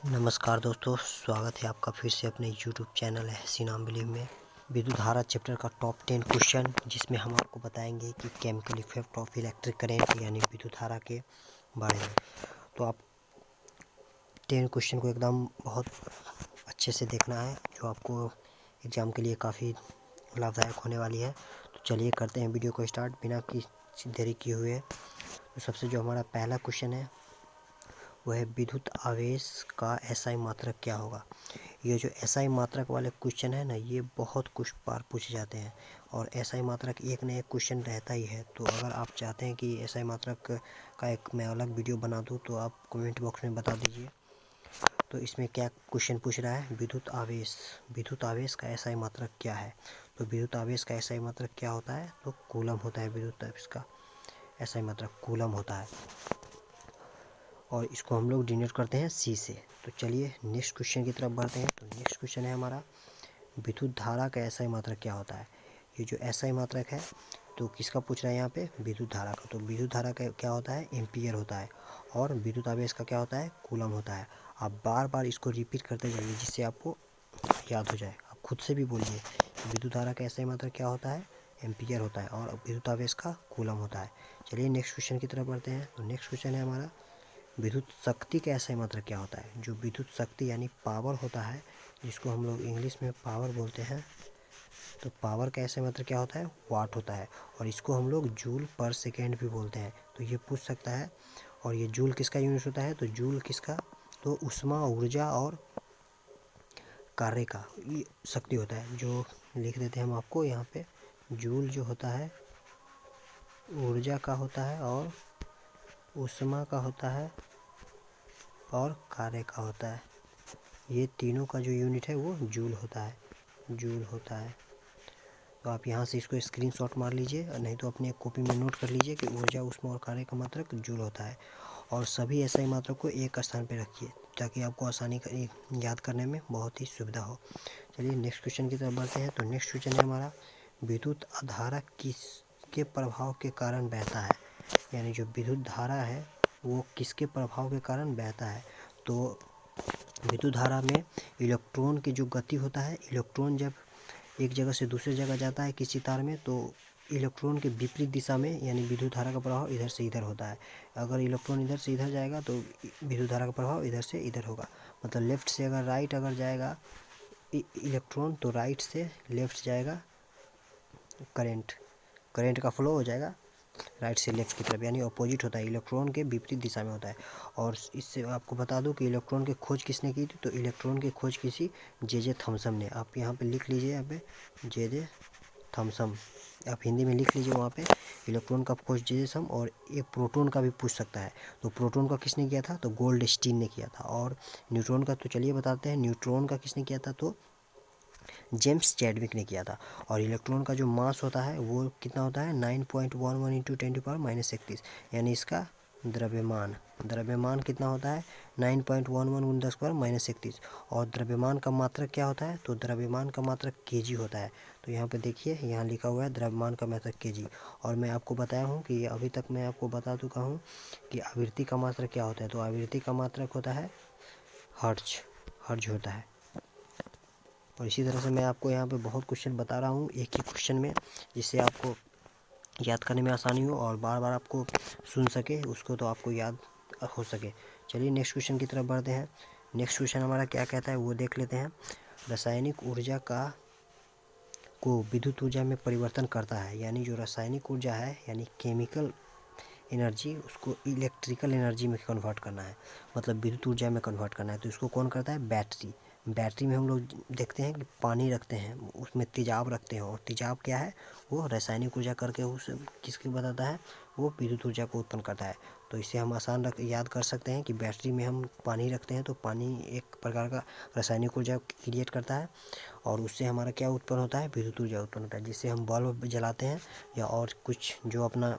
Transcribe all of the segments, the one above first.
नमस्कार दोस्तों, स्वागत है आपका फिर से अपने YouTube चैनल हसीन बिलीव में। विद्युत धारा चैप्टर का टॉप 10 क्वेश्चन, जिसमें हम आपको बताएंगे कि chemical effect of electric current यानी विद्युत धारा के बारे में। तो आप 10 क्वेश्चन को एकदम बहुत अच्छे से देखना है, जो आपको एग्ज़ाम के लिए काफ़ी लाभदायक होने वाली है। तो चलिए करते हैं वीडियो को स्टार्ट बिना किसी देरी किए हुए। तो सबसे जो हमारा पहला क्वेश्चन है वो है विद्युत आवेश का एसआई मात्रक क्या होगा। ये जो एसआई मात्रक वाले क्वेश्चन है ना, ये बहुत कुछ बार पूछे जाते हैं और एसआई मात्रक एक न एक क्वेश्चन रहता ही है। तो अगर आप चाहते हैं कि एसआई मात्रक का एक मैं अलग वीडियो बना दूं तो आप कमेंट बॉक्स में बता दीजिए। तो इसमें क्या क्वेश्चन पूछ रहा है, विद्युत आवेश का एसआई मात्रक क्या है। तो विद्युत आवेश का एसआई मात्रक क्या होता है, तो कूलम होता है। विद्युत आवेश का एसआई मात्रक कूलम होता है और इसको हम लोग डिनोट करते हैं सी से। तो चलिए नेक्स्ट क्वेश्चन की तरफ बढ़ते हैं। तो नेक्स्ट क्वेश्चन है हमारा, विद्युत धारा का एसआई मात्रक क्या होता है। ये जो एसआई मात्रक है तो किसका पूछ रहा है यहाँ पे, विद्युत धारा का। तो विद्युत धारा का क्या होता है, एम्पियर होता है। और विद्युत आवेश का क्या होता है, कूलम होता है। आप बार बार इसको रिपीट करते जाइए जिससे आपको याद हो जाए। आप खुद से भी बोलिए, विद्युत धारा का एसआई मात्रक क्या होता है, एम्पियर होता है। और विद्युत आवेश का कूलम होता है। चलिए नेक्स्ट क्वेश्चन की तरफ बढ़ते हैं। तो नेक्स्ट क्वेश्चन है हमारा, विद्युत शक्ति का एसआई मात्रक क्या होता है। जो विद्युत शक्ति यानी पावर होता है, जिसको हम लोग इंग्लिश में पावर बोलते हैं, तो पावर का एसआई मात्रक क्या होता है, वाट होता है। और इसको हम लोग जूल पर सेकेंड भी बोलते हैं। तो ये पूछ सकता है। और ये जूल किसका यूनिट होता है, तो जूल किसका, तो ऊष्मा, ऊर्जा और कार्य का ये शक्ति होता है। जो लिख देते हैं हम आपको यहाँ पे, जूल जो होता है ऊर्जा का होता है और ऊष्मा का होता है और कार्य का होता है। ये तीनों का जो यूनिट है वो जूल होता है, जूल होता है। तो आप यहाँ से इसको स्क्रीनशॉट मार लीजिए, नहीं तो अपने कॉपी में नोट कर लीजिए कि ऊर्जा, ऊष्मा और कार्य का मात्रक जूल होता है। और सभी एसआई मात्रक को एक स्थान पर रखिए ताकि आपको आसानी याद करने में बहुत ही सुविधा हो। चलिए नेक्स्ट क्वेश्चन की तरफ बढ़ते हैं। तो नेक्स्ट क्वेश्चन है हमारा, विद्युत धारा किसके प्रभाव के कारण बहता है। यानी जो विद्युत धारा है वो किसके प्रभाव के कारण बहता है। तो विद्युत धारा में इलेक्ट्रॉन की जो गति होता है, इलेक्ट्रॉन जब एक जगह से दूसरी जगह जाता है किसी तार में, तो इलेक्ट्रॉन के विपरीत दिशा में यानी विद्युत धारा का प्रभाव इधर से इधर होता है। अगर इलेक्ट्रॉन इधर से इधर जाएगा तो विद्युत धारा का प्रभाव इधर से इधर होगा। मतलब लेफ्ट से अगर राइट अगर जाएगा इलेक्ट्रॉन, तो राइट से लेफ्ट जाएगा करंट का फ्लो हो जाएगा राइट से लेफ्ट की तरफ, यानी अपोजिट होता है, इलेक्ट्रॉन के विपरीत दिशा में होता है। और इससे आपको बता दूं कि इलेक्ट्रॉन की खोज किसने की थी। तो इलेक्ट्रॉन की खोज किसी जे थॉमसन ने। आप यहाँ पे लिख लीजिए, यहाँ पे जे थॉमसन आप हिंदी में लिख लीजिए वहाँ पे, इलेक्ट्रॉन का खोज जे थॉमसन। और एक प्रोटॉन का भी पूछ सकता है। तो प्रोटॉन का किसने किया था, तो गोल्डस्टीन ने किया था। और न्यूट्रॉन का तो चलिए बताते हैं, न्यूट्रॉन का किसने किया था, तो जेम्स चैडविक ने किया था। और इलेक्ट्रॉन का जो मास होता है वो कितना होता है, 9.11 इंटू 10⁻⁻31, यानी इसका द्रव्यमान कितना होता है, 9.11 × 10⁻⁻31। और द्रव्यमान का मात्रक क्या होता है, तो द्रव्यमान का मात्रक केजी होता है। तो यहाँ पे देखिए, यहाँ लिखा हुआ है द्रव्यमान का मात्रक केजी। और मैं आपको बताया हूँ कि अभी तक मैं आपको बता चुका हूँ कि आवृत्ति का मात्रक क्या होता है। तो आवृत्ति का मात्रक होता है हर्ट्ज होता है। और इसी तरह से मैं आपको यहाँ पे बहुत क्वेश्चन बता रहा हूँ एक ही क्वेश्चन में, जिससे आपको याद करने में आसानी हो और बार बार आपको सुन सके उसको, तो आपको याद हो सके। चलिए नेक्स्ट क्वेश्चन की तरफ बढ़ते हैं। नेक्स्ट क्वेश्चन हमारा क्या कहता है वो देख लेते हैं। रासायनिक ऊर्जा को विद्युत ऊर्जा में परिवर्तन करता है। यानी जो रासायनिक ऊर्जा है यानी केमिकल एनर्जी, उसको इलेक्ट्रिकल एनर्जी में कन्वर्ट करना है, मतलब विद्युत ऊर्जा में कन्वर्ट करना है। तो इसको कौन करता है, बैटरी में हम लोग देखते हैं कि पानी रखते हैं, उसमें तेजाब रखते हैं। और तेजाब क्या है, वो रासायनिक ऊर्जा करके उस किसकी बताता है, वो विद्युत ऊर्जा को उत्पन्न करता है। तो इसे हम याद कर सकते हैं कि बैटरी में हम पानी रखते हैं तो पानी एक प्रकार का रासायनिक ऊर्जा क्रिएट करता है। और उससे हमारा क्या उत्पन्न होता है, विद्युत ऊर्जा उत्पन्न होता है, जिससे हम बल्ब जलाते हैं या और कुछ जो अपना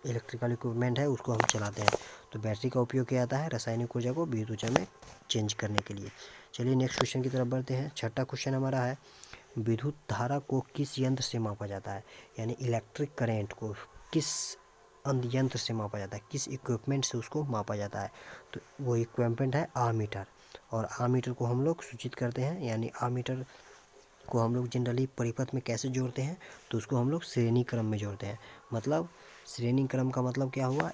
इलेक्ट्रिकल इक्विपमेंट है उसको हम चलाते हैं। तो बैटरी का उपयोग किया जाता है रासायनिक ऊर्जा को विद्युत ऊर्जा में चेंज करने के लिए। चलिए नेक्स्ट क्वेश्चन की तरफ बढ़ते हैं। छठा क्वेश्चन हमारा है, विद्युत धारा को किस यंत्र से मापा जाता है। यानी इलेक्ट्रिक करंट को किस यंत्र से मापा जाता है, किस इक्विपमेंट से उसको मापा जाता है। तो वो इक्विपमेंट है आमीटर। और आमीटर को हम लोग सूचित करते हैं, यानी आमीटर को हम लोग जनरली परिपथ में कैसे जोड़ते हैं, तो उसको हम लोग श्रेणी क्रम में जोड़ते हैं। मतलब श्रेणी क्रम का मतलब क्या हुआ,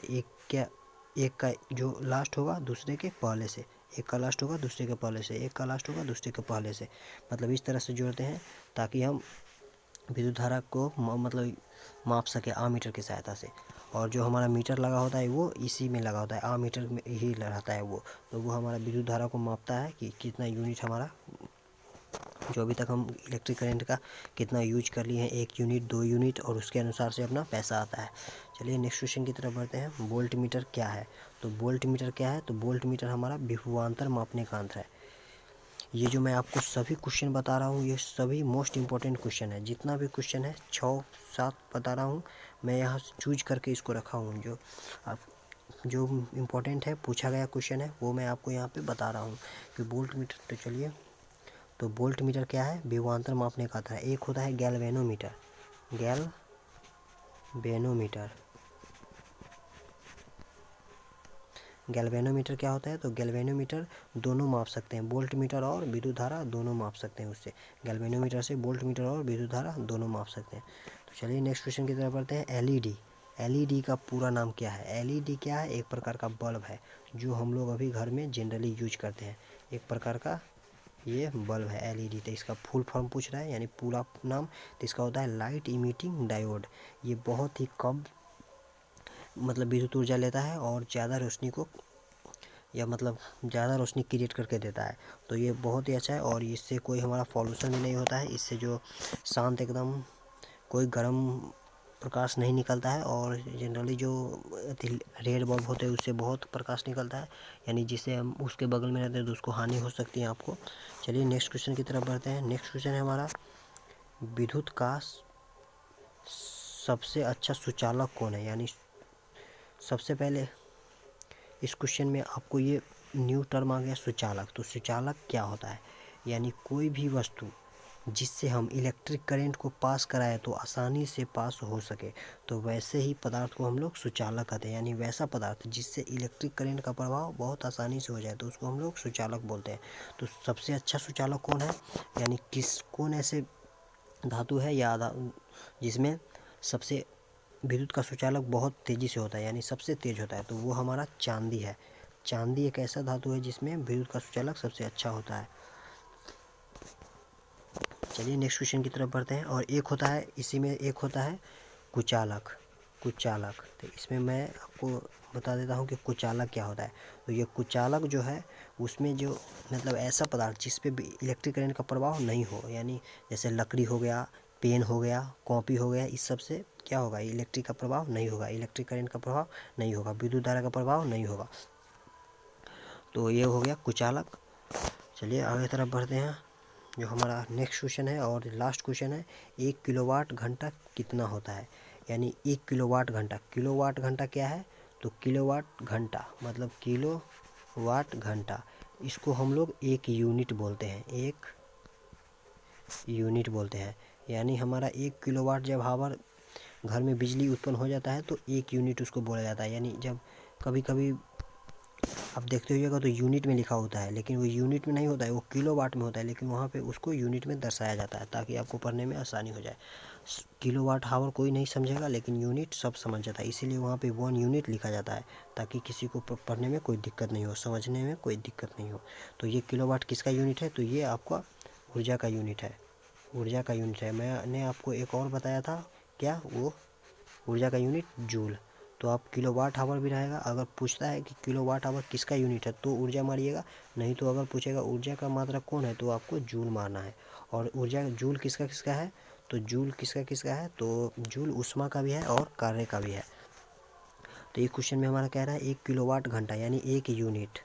एक का जो लास्ट होगा दूसरे के पहले से, एक का लास्ट होगा दूसरे के पहले से, एक का लास्ट होगा दूसरे के पहले से, मतलब इस तरह से जोड़ते हैं ताकि हम विद्युत धारा को मतलब माप सके आमीटर की सहायता से। और जो हमारा मीटर लगा होता है वो इसी में लगा होता है, आमीटर में ही रहता है वो, तो वो हमारा विद्युत धारा को मापता है कि कितना यूनिट हमारा, जो अभी तक हम इलेक्ट्रिक करंट का कितना यूज कर लिए हैं, 1 यूनिट 2 यूनिट, और उसके अनुसार से अपना पैसा आता है। चलिए नेक्स्ट क्वेश्चन की तरफ बढ़ते हैं। वोल्ट मीटर क्या है? तो वोल्ट मीटर क्या है? तो वोल्ट मीटर हमारा विभवांतर मापने का यंत्र है। ये जो मैं आपको सभी क्वेश्चन बता रहा हूँ ये सभी मोस्ट इम्पॉर्टेंट क्वेश्चन है, जितना भी क्वेश्चन है 6-7 बता रहा हूँ मैं, यहाँ चूज करके इसको रखा हूँ। जो इम्पोर्टेंट है पूछा गया क्वेश्चन है वो मैं आपको यहाँ पे बता रहा हूँ कि वोल्ट मीटर। तो चलिए, तो वोल्ट मीटर क्या है? विभवांतर मापने का था। एक होता है गैल्वेनोमीटर, गैल्वेनोमीटर क्या होता है? तो गैल्वेनोमीटर दोनों माप सकते हैं, वोल्ट मीटर और विद्युत धारा दोनों माप सकते हैं उससे। गैल्वेनोमीटर से वोल्ट मीटर और विद्युत धारा दोनों माप सकते हैं। तो चलिए नेक्स्ट क्वेश्चन की तरफ बढ़ते हैं। एलईडी, एलईडी का पूरा नाम क्या है? एलईडी क्या है? एक प्रकार का बल्ब है जो हम लोग अभी घर में जनरली यूज करते हैं, एक प्रकार का ये बल्ब है एलईडी। तो इसका फुल फॉर्म पूछ रहा है, यानी पूरा नाम, तो इसका होता है लाइट इमिटिंग डायोड। ये बहुत ही कम मतलब विद्युत ऊर्जा लेता है और ज़्यादा रोशनी को, या मतलब ज़्यादा रोशनी क्रिएट करके देता है। तो ये बहुत ही अच्छा है और इससे कोई हमारा पॉल्यूशन भी नहीं होता है। इससे जो शांत एकदम कोई गर्म प्रकाश नहीं निकलता है, और जनरली जो रेड बल्ब होते हैं उससे बहुत प्रकाश निकलता है, यानी जिससे हम उसके बगल में रहते हैं तो उसको हानि हो सकती है आपको। चलिए नेक्स्ट क्वेश्चन की तरफ बढ़ते हैं। नेक्स्ट क्वेश्चन है हमारा, विद्युत का सबसे अच्छा सुचालक कौन है? यानी सबसे पहले इस क्वेश्चन में आपको ये न्यू टर्म आ गया सुचालक। तो सुचालक क्या होता है? यानी कोई भी वस्तु जिससे हम इलेक्ट्रिक करंट को पास कराए तो आसानी से पास हो सके, तो वैसे ही पदार्थ को हम लोग सुचालक कहते हैं। यानी वैसा पदार्थ जिससे इलेक्ट्रिक करंट का प्रभाव बहुत आसानी से हो जाए तो उसको हम लोग सुचालक बोलते हैं। तो सबसे अच्छा सुचालक कौन है? यानी कौन ऐसे धातु है या जिसमें सबसे विद्युत का सुचालक बहुत तेज़ी से होता है, यानी सबसे तेज होता है, तो वो हमारा चांदी है। चांदी एक ऐसा धातु है जिसमें विद्युत का सुचालक सबसे अच्छा होता है। चलिए नेक्स्ट क्वेश्चन की तरफ बढ़ते हैं। और एक होता है इसी में, एक होता है कुचालक। तो इसमें मैं आपको बता देता हूँ कि कुचालक क्या होता है। तो ये कुचालक जो है उसमें जो मतलब ऐसा पदार्थ जिस पे इलेक्ट्रिक करंट का प्रभाव नहीं हो, यानी जैसे लकड़ी हो गया, पेन हो गया, कॉपी हो गया, इस सब से क्या होगा? इलेक्ट्रिक का प्रभाव नहीं होगा, इलेक्ट्रिक करंट का प्रभाव नहीं होगा, विद्युत धारा का प्रभाव नहीं होगा। तो ये हो गया कुचालक। चलिए आगे तरफ बढ़ते हैं। जो हमारा नेक्स्ट क्वेश्चन है और लास्ट क्वेश्चन है, 1 किलोवाट घंटा कितना होता है? यानी 1 किलोवाट घंटा, किलोवाट घंटा क्या है? तो किलोवाट घंटा मतलब किलोवाट घंटा, इसको हम लोग 1 यूनिट बोलते हैं, 1 यूनिट बोलते हैं। यानी हमारा 1 किलोवाट जब हावर घर में बिजली उत्पन्न हो जाता है तो 1 यूनिट उसको बोला जाता है। यानी जब कभी कभी आप देखते होइएगा तो यूनिट में लिखा होता है, लेकिन वो यूनिट में नहीं होता है, वो किलोवाट में होता है, लेकिन वहाँ पे उसको यूनिट में दर्शाया जाता है ताकि आपको पढ़ने में आसानी हो जाए। किलोवाट हावर कोई नहीं समझेगा, लेकिन यूनिट सब समझ जाता है, इसीलिए वहाँ पे 1 यूनिट लिखा जाता है ताकि किसी को पढ़ने में कोई दिक्कत नहीं हो, समझने में कोई दिक्कत नहीं हो। तो ये किलोवाट किसका यूनिट है? तो ये आपका ऊर्जा का यूनिट है, ऊर्जा का यूनिट है। मैंने आपको एक और बताया था, क्या? वो ऊर्जा का यूनिट जूल। तो आप किलोवाट आवर भी रहेगा, अगर पूछता है कि किलोवाट आवर किसका यूनिट है तो ऊर्जा मारिएगा, नहीं तो अगर पूछेगा ऊर्जा का मात्रक कौन है तो आपको जूल मारना है। और ऊर्जा जूल किसका किसका है? तो जूल किसका किसका है? तो जूल ऊष्मा का भी है और कार्य का भी है। तो ये क्वेश्चन में हमारा कह रहा है 1 किलोवाट घंटा यानी 1 यूनिट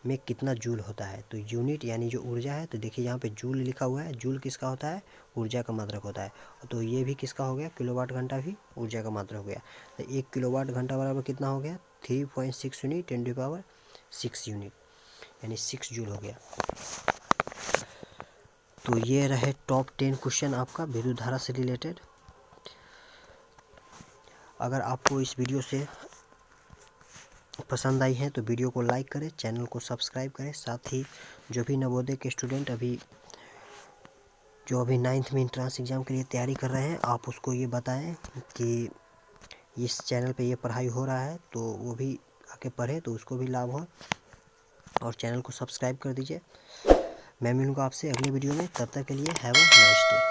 में कितना जूल होता है? तो यूनिट यानी जो ऊर्जा है, तो देखिए यहाँ पे जूल लिखा हुआ है, जूल किसका होता है? ऊर्जा का मात्रक होता है। तो ये भी किसका हो गया? किलोवाट घंटा भी ऊर्जा का मात्रक हो गया। तो 1 किलोवाट घंटा बराबर कितना हो गया? 3.6 यूनिट 10⁻⁶ यूनिट, यानी 6 जूल हो गया। तो ये रहे टॉप 10 क्वेश्चन आपका विद्युत धारा से रिलेटेड। अगर आपको इस वीडियो से पसंद आई हैं तो वीडियो को लाइक करें, चैनल को सब्सक्राइब करें। साथ ही जो भी नवोदय के स्टूडेंट जो अभी 9th में इंट्रांस एग्ज़ाम के लिए तैयारी कर रहे हैं, आप उसको ये बताएं कि इस चैनल पे ये पढ़ाई हो रहा है, तो वो भी आके पढ़े तो उसको भी लाभ हो। और चैनल को सब्सक्राइब कर दीजिए। मैं मिलूँगा आपसे अगले वीडियो में, तब तक के लिए हैव अ नाइस डे।